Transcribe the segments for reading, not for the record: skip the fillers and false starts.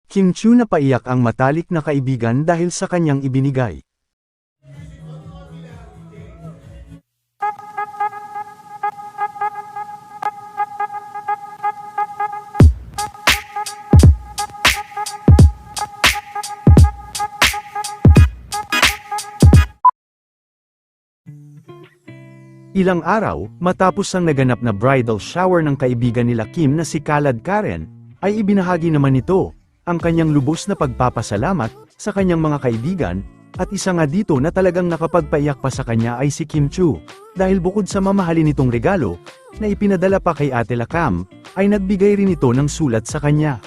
Kim Chu napaiyak ang matalik na kaibigan dahil sa kanyang ibinigay. Ilang araw, matapos ang naganap na bridal shower ng kaibigan nila Kim na si Khaled Karen, ay ibinahagi naman nito ang kanyang lubos na pagpapasalamat sa kanyang mga kaibigan, at isa nga dito na talagang nakapagpaiyak pa sa kanya ay si Kim Chu, dahil bukod sa mamahalin nitong regalo, na ipinadala pa kay Ate Lakam, ay nagbigay rin ito ng sulat sa kanya.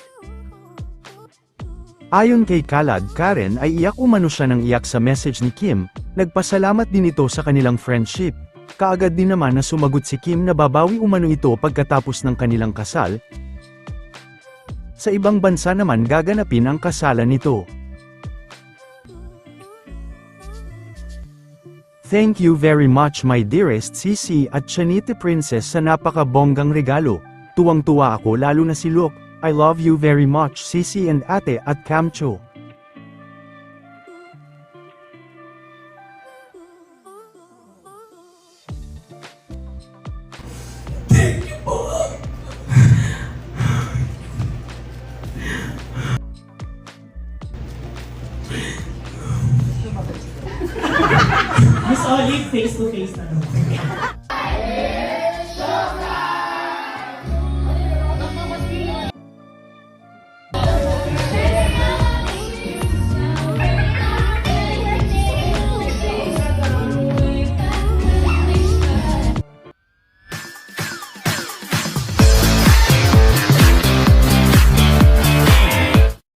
Ayon kay Khaled Karen ay iyak umano siya ng iyak sa message ni Kim, nagpasalamat din ito sa kanilang friendship. Kaagad din naman na sumagot si Kim na babawi umano ito pagkatapos ng kanilang kasal. Sa ibang bansa naman gaganapin ang kasalan nito. Thank you very much my dearest Sisi at Chanite Princess sa napaka-bonggang regalo. Tuwang-tuwa ako lalo na si Luke. I love you very much Sisi and Ate at Kamcho. Miss Olive, face to face na naman.